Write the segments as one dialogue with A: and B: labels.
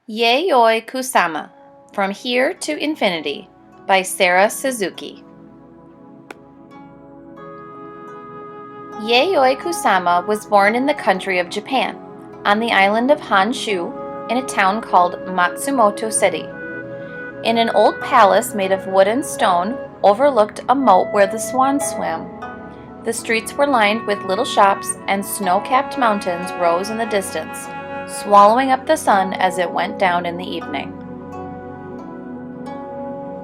A: Yayoi Kusama, From Here to Infinity by Sarah Suzuki. Yayoi Kusama was born in the country of Japan, on the island of Honshu, in a town called Matsumoto City. In an old palace made of wood and stone, overlooked a moat where the swans swam. The streets were lined with little shops, and snow-capped mountains rose in the distance, swallowing up the sun as it went down in the evening.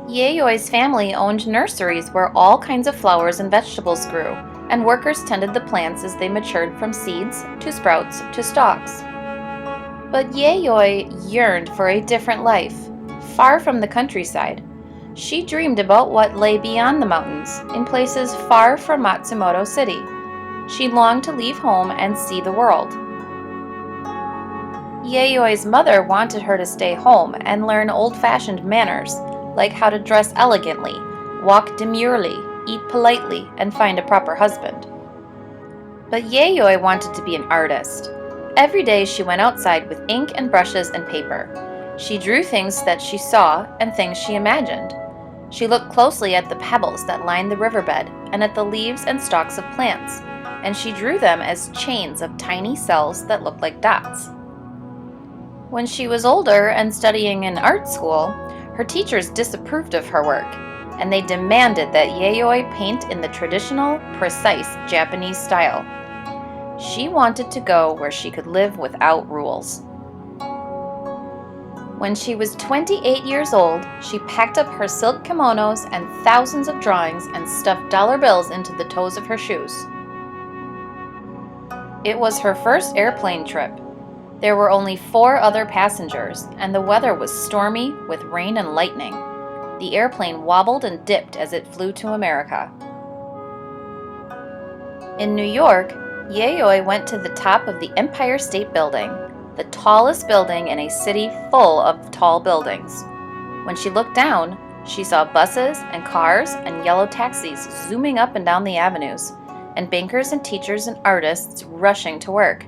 A: Yayoi's family owned nurseries where all kinds of flowers and vegetables grew, and workers tended the plants as they matured from seeds to sprouts to stalks. But Yayoi yearned for a different life, far from the countryside. She dreamed about what lay beyond the mountains, in places far from Matsumoto City. She longed to leave home and see the world. Yayoi's mother wanted her to stay home and learn old-fashioned manners, like how to dress elegantly, walk demurely, eat politely, and find a proper husband. But Yayoi wanted to be an artist. Every day she went outside with ink and brushes and paper. She drew things that she saw and things she imagined. She looked closely at the pebbles that lined the riverbed and at the leaves and stalks of plants, and she drew them as chains of tiny cells that looked like dots. When she was older and studying in art school, her teachers disapproved of her work, and they demanded that Yayoi paint in the traditional, precise Japanese style. She wanted to go where she could live without rules. When she was 28 years old, she packed up her silk kimonos and thousands of drawings and stuffed dollar bills into the toes of her shoes. It was her first airplane trip. There were only 4 other passengers, and the weather was stormy with rain and lightning. The airplane wobbled and dipped as it flew to America. In New York, Yayoi went to the top of the Empire State Building, the tallest building in a city full of tall buildings. When she looked down, she saw buses and cars and yellow taxis zooming up and down the avenues, and bankers and teachers and artists rushing to work.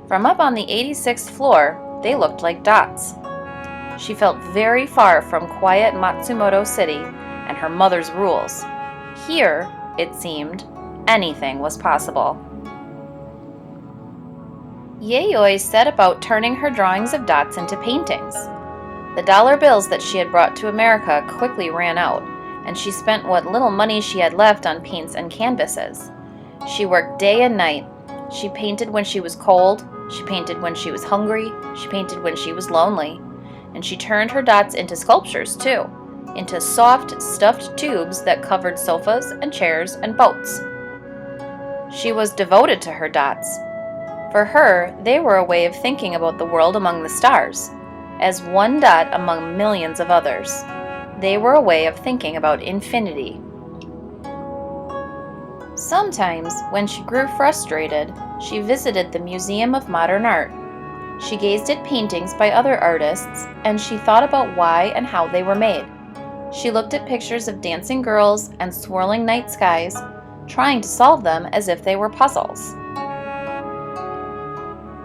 A: From up on the 86th floor, they looked like dots. She felt very far from quiet Matsumoto City and her mother's rules. Here, it seemed, anything was possible. Yayoi set about turning her drawings of dots into paintings. The dollar bills that she had brought to America quickly ran out, and she spent what little money she had left on paints and canvases. She worked day and night. She painted when she was cold, she painted when she was hungry, she painted when she was lonely, and she turned her dots into sculptures too, into soft, stuffed tubes that covered sofas and chairs and boats. She was devoted to her dots. For her, they were a way of thinking about the world among the stars, as one dot among millions of others. They were a way of thinking about infinity. Sometimes, when she grew frustrated, she visited the Museum of Modern Art. She gazed at paintings by other artists, and she thought about why and how they were made. She looked at pictures of dancing girls and swirling night skies, trying to solve them as if they were puzzles.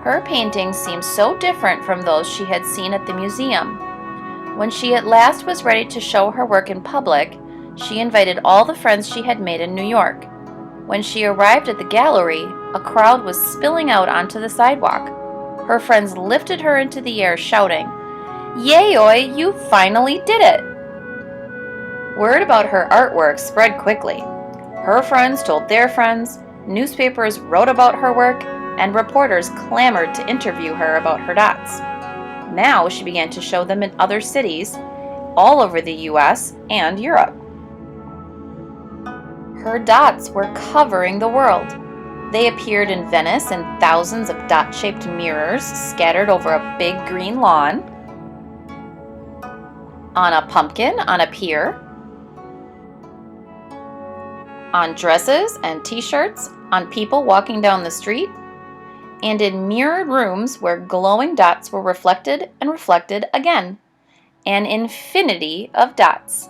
A: Her paintings seemed so different from those she had seen at the museum. When she at last was ready to show her work in public, she invited all the friends she had made in New York. When she arrived at the gallery, a crowd was spilling out onto the sidewalk. Her friends lifted her into the air, shouting, "Yayoi, you finally did it!" Word about her artwork spread quickly. Her friends told their friends, newspapers wrote about her work, and reporters clamored to interview her about her dots. Now she began to show them in other cities, all over the US and Europe. Her dots were covering the world. They appeared in Venice in thousands of dot-shaped mirrors scattered over a big green lawn, on a pumpkin on a pier, on dresses and t-shirts, on people walking down the street, and in mirrored rooms where glowing dots were reflected and reflected again. An infinity of dots.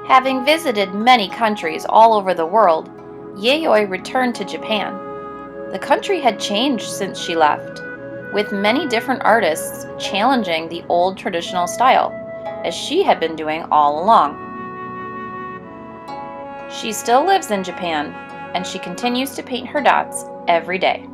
A: Having visited many countries all over the world, Yayoi returned to Japan. The country had changed since she left, with many different artists challenging the old traditional style, as she had been doing all along. She still lives in Japan, and she continues to paint her dots every day.